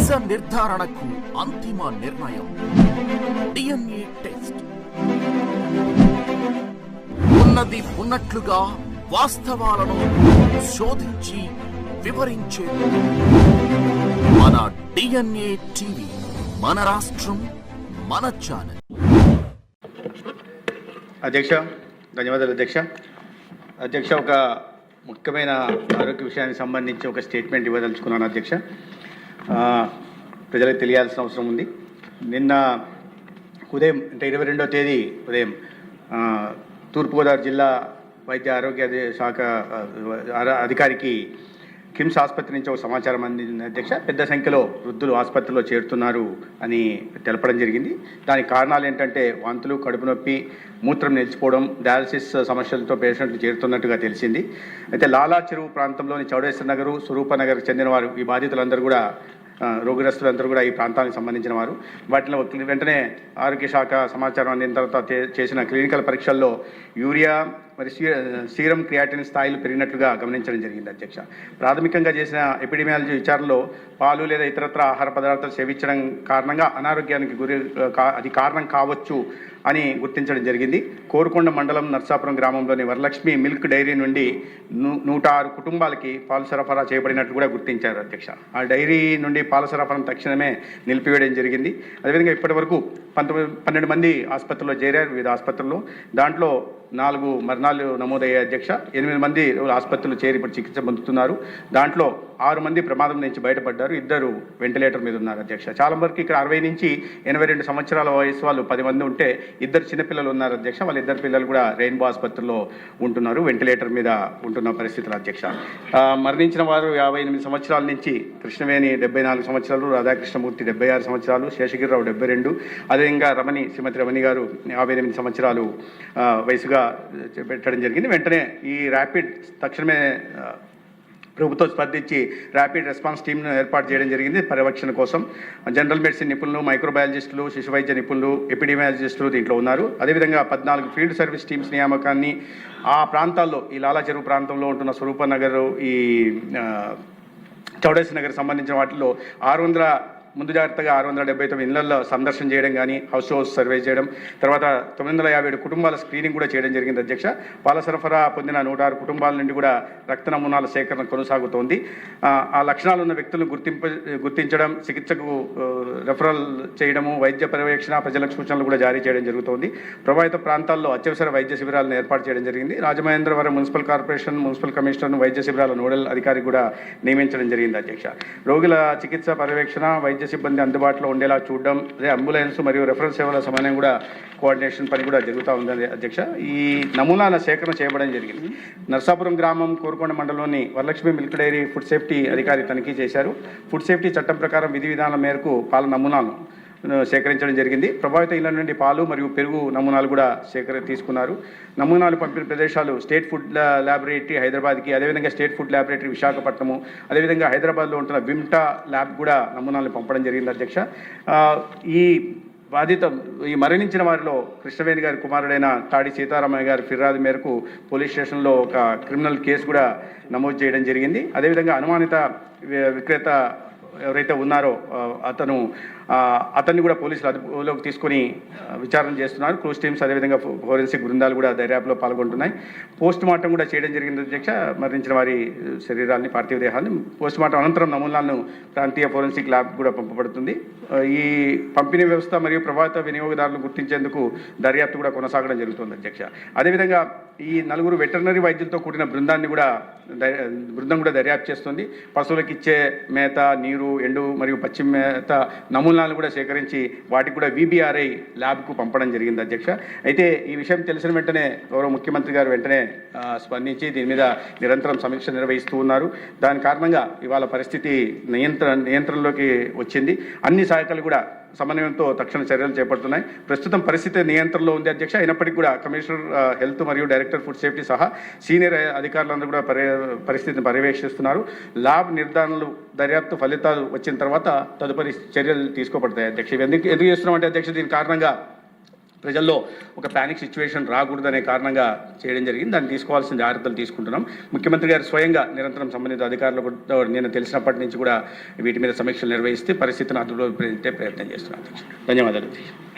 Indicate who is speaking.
Speaker 1: నిజ నిర్ధారణకు అంతిమ నిర్ణయం డిఎన్ఏ టెస్ట్. ఉన్నది ఉన్నట్లుగా వాస్తవాలను శోధించి వివరించే మన డిఎన్ఏ టీవీ, మన రాష్ట్రం, మన ఛానల్.
Speaker 2: అధ్యక్ష, ధన్యవాదాలు అధ్యక్ష. అధ్యక్ష, ఒక ముఖ్యమైన ఆరోగ్య విషయానికి సంబంధించి ఒక స్టేట్మెంట్ ఇవ్వదలుచుకున్నాను అధ్యక్ష. ప్రజలకు తెలియాల్సిన అవసరం ఉంది. నిన్న ఉదయం అంటే 22వ తేదీ ఉదయం తూర్పుగోదావరి జిల్లా వైద్య ఆరోగ్య శాఖ అధికారికి కిమ్స్ ఆసుపత్రి నుంచి ఒక సమాచారం అందింది అధ్యక్ష. పెద్ద సంఖ్యలో వృద్ధులు ఆసుపత్రిలో చేరుతున్నారు అని తెలపడం జరిగింది. దానికి కారణాలు ఏంటంటే వాంతులు, కడుపు నొప్పి, మూత్రం నిలిచిపోవడం, డయాలసిస్ సమస్యలతో పేషెంట్లు చేరుతున్నట్టుగా తెలిసింది. అయితే లాలా చెరువు ప్రాంతంలోని చౌడేశ్వర నగరు, స్వరూప నగర్కి చెందిన వారు, ఈ బాధితులందరూ కూడా రోగిగ్రస్తులందరూ కూడా ఈ ప్రాంతానికి సంబంధించిన వారు. వాటిలో వెంటనే ఆరోగ్య శాఖ సమాచారం అందిన తర్వాత చేసిన క్లినికల్ పరీక్షల్లో యూరియా మరి సీరం క్రియాటిన్ స్థాయిలు పెరిగినట్లుగా గమనించడం జరిగింది అధ్యక్ష. ప్రాథమికంగా చేసిన ఎపిడెమియాలజీ విచారణలో పాలు లేదా ఇతరత్ర ఆహార పదార్థాలు సేవించడం కారణంగా అనారోగ్యానికి అది కారణం కావచ్చు అని గుర్తించడం జరిగింది. కోరుకొండ మండలం నర్సాపురం గ్రామంలోని వరలక్ష్మి మిల్క్ డైరీ నుండి 106 కుటుంబాలకి పాలు సరఫరా చేయబడినట్లు కూడా గుర్తించారు అధ్యక్ష. ఆ డైరీ నుండి పాల సరఫరాను తక్షణమే నిలిపివేయడం జరిగింది. అదేవిధంగా ఇప్పటి వరకు 12 మంది ఆసుపత్రిలో చేరారు, వివిధ ఆసుపత్రుల్లో. దాంట్లో 4 మరణాలు నమోదయ్యాయి అధ్యక్ష. 8 మంది ఆసుపత్రులు చేరి ఇప్పుడు చికిత్స పొందుతున్నారు. దాంట్లో 6 మంది ప్రమాదం నుంచి బయటపడ్డారు, 2 వెంటిలేటర్ మీద ఉన్నారు అధ్యక్ష. చాలా వరకు ఇక్కడ 60 నుంచి 82 సంవత్సరాల వయసు వాళ్ళు 10 మంది ఉంటే 2 చిన్నపిల్లలు ఉన్నారు అధ్యక్ష. వాళ్ళ 2 పిల్లలు కూడా రెయిన్బో ఆసుపత్రిలో ఉంటున్నారు, వెంటిలేటర్ మీద ఉంటున్న పరిస్థితులు అధ్యక్ష. మరణించిన వారు 58 సంవత్సరాల నుంచి కృష్ణవేణి 74 సంవత్సరాలు, రాధాకృష్ణమూర్తి 76 సంవత్సరాలు, శేషగిరిరావు 72, అదేవిధంగా శ్రీమతి రమణి గారు 58 సంవత్సరాలు వయసుగా పెట్టడం జరిగింది. వెంటనే ఈ ర్యాపిడ్ తక్షణమే ప్రభుత్వం స్పందించి ర్యాపిడ్ రెస్పాన్స్ టీమ్ను ఏర్పాటు చేయడం జరిగింది పర్యవేక్షణ కోసం. జనరల్ మెడిసిన్ నిపుణులు, మైక్రోబయాలజిస్టులు, శిశు వైద్య నిపుణులు, ఎపిడెమియాలజిస్టులు దీంట్లో ఉన్నారు. అదేవిధంగా 14 ఫీల్డ్ సర్వీస్ టీమ్స్ నియామకాన్ని ఆ ప్రాంతాల్లో, ఈ లాలా చెరువు ప్రాంతంలో ఉంటున్న స్వరూప నగర్, ఈ చౌడేశ్వర నగర్ సంబంధించిన వాటిలో ముందు జాగ్రత్తగా 679 ఇళ్లలో సందర్శన చేయడం కానీ, హౌస్ సర్వే చేయడం, తర్వాత 957 కుటుంబాల స్క్రీనింగ్ కూడా చేయడం జరిగింది అధ్యక్ష. పాల సరఫరా పొందిన 106 కుటుంబాల నుండి కూడా రక్త నమూనాల సేకరణ కొనసాగుతోంది. ఆ లక్షణాలు ఉన్న వ్యక్తులను గుర్తించడం, చికిత్సకు రెఫరల్ చేయడము, వైద్య పర్యవేక్షణ, ప్రజలకు సూచనలు కూడా జారీ చేయడం జరుగుతోంది. ప్రభావిత ప్రాంతాల్లో అత్యవసర వైద్య శిబిరాలను ఏర్పాటు చేయడం జరిగింది. రాజమహేంద్రవరం మున్సిపల్ కార్పొరేషన్ మున్సిపల్ కమిషనర్ను వైద్య శిబిరాల నోడల్ అధికారి కూడా నియమించడం జరిగింది అధ్యక్ష. రోగుల చికిత్స పర్యవేక్షణ, వైద్య సిబ్బంది అందుబాటులో ఉండేలా చూడడం, అదే అంబులెన్స్ మరియు రెఫరెన్స్ సేవల సమన్వయం కూడా, కోఆర్డినేషన్ పని కూడా జరుగుతూ ఉంది అధ్యక్ష. ఈ నమూనాల సేకరణ చేయడం జరిగింది. నర్సాపురం గ్రామం, కోరుకొండ మండలంలోని Varalakshmi milk dairy food safety అధికారి తనిఖీ చేశారు. ఫుడ్ సేఫ్టీ చట్టం ప్రకారం విధి విధానాల మేరకు పాల నమూనాలను సేకరించడం జరిగింది. ప్రభావిత ఇళ్ల నుండి పాలు మరియు పెరుగు నమూనాలు కూడా తీసుకున్నారు. నమూనాలు పంపిన ప్రదేశాలు స్టేట్ ఫుడ్ ల్యాబొరేటరీ హైదరాబాద్కి, అదేవిధంగా స్టేట్ ఫుడ్ ల్యాబొరేటరీ విశాఖపట్నము, అదేవిధంగా హైదరాబాద్లో ఉంటున్న విమ్టా ల్యాబ్ కూడా నమూనాలను పంపడం జరిగింది అధ్యక్ష. ఈ మరణించిన వారిలో కృష్ణవేణి గారి కుమారుడైన తాడి సీతారామయ్య గారి ఫిర్యాదు మేరకు పోలీస్ స్టేషన్లో ఒక క్రిమినల్ కేసు కూడా నమోదు చేయడం జరిగింది. అదేవిధంగా అనుమానిత విక్రేత ఎవరైతే ఉన్నారో అతన్ని కూడా పోలీసులు అదుపులోకి తీసుకొని విచారణ చేస్తున్నారు. క్రూజ్ టీమ్స్, అదేవిధంగా ఫోరెన్సిక్ బృందాలు కూడా దర్యాప్తులో పాల్గొంటున్నాయి. పోస్ట్ మార్టం కూడా చేయడం జరిగింది అధ్యక్ష. మరణించిన వారి శరీరాన్ని, పార్థివ దేహాన్ని పోస్ట్ మార్టం అనంతరం నమూనాలను ప్రాంతీయ ఫోరెన్సిక్ ల్యాబ్ కూడా పంపబడుతుంది. ఈ పంపిణీ వ్యవస్థ మరియు ప్రభావిత వినియోగదారులను గుర్తించేందుకు దర్యాప్తు కూడా కొనసాగడం జరుగుతుంది అధ్యక్ష. అదేవిధంగా ఈ 4 వెటర్నరీ వైద్యులతో కూడిన బృందం కూడా దర్యాప్తు చేస్తుంది. పశువులకు ఇచ్చే మేత, నీరు, ఎండు మరియు పచ్చి మేత నమూనాలను కూడా సేకరించి వాటికి కూడా VBRI ల్యాబ్కు పంపడం జరిగింది అధ్యక్ష. అయితే ఈ విషయం తెలిసిన వెంటనే గౌరవ ముఖ్యమంత్రి గారు వెంటనే స్పందించి దీని మీద నిరంతరం సమీక్ష నిర్వహిస్తూ ఉన్నారు. దాని కారణంగా ఇవాళ పరిస్థితి నియంత్రణలోకి వచ్చింది. అన్ని శాఖలు కూడా సమన్వయంతో తక్షణ చర్యలు చేపడుతున్నాయి. ప్రస్తుతం పరిస్థితి నియంత్రణలో ఉంది అధ్యక్ష. అయినప్పటికీ కూడా కమిషనర్ హెల్త్ మరియు డైరెక్టర్ ఫుడ్ సేఫ్టీ సహా సీనియర్ అధికారులందరూ కూడా పరిస్థితిని పర్యవేక్షిస్తున్నారు. ల్యాబ్ నిర్ధారణలు, దర్యాప్తు ఫలితాలు వచ్చిన తర్వాత తదుపరి చర్యలు తీసుకోబడతాయి అధ్యక్ష. ఎందుకు చేస్తున్నామంటే అధ్యక్ష, దీని కారణంగా ప్రజల్లో ఒక ప్యానిక్ సిచ్యువేషన్ రాకూడదనే కారణంగా చేయడం జరిగింది. దాన్ని తీసుకోవాల్సిన జాగ్రత్తలు తీసుకుంటున్నాం. ముఖ్యమంత్రి గారు స్వయంగా నిరంతరం సంబంధిత అధికారులకు నేను తెలిసినప్పటి నుంచి కూడా వీటి మీద సమీక్షలు నిర్వహిస్తే పరిస్థితిని అదుపులో పెట్టే ప్రయత్నం చేస్తున్నాను. ధన్యవాదాలు.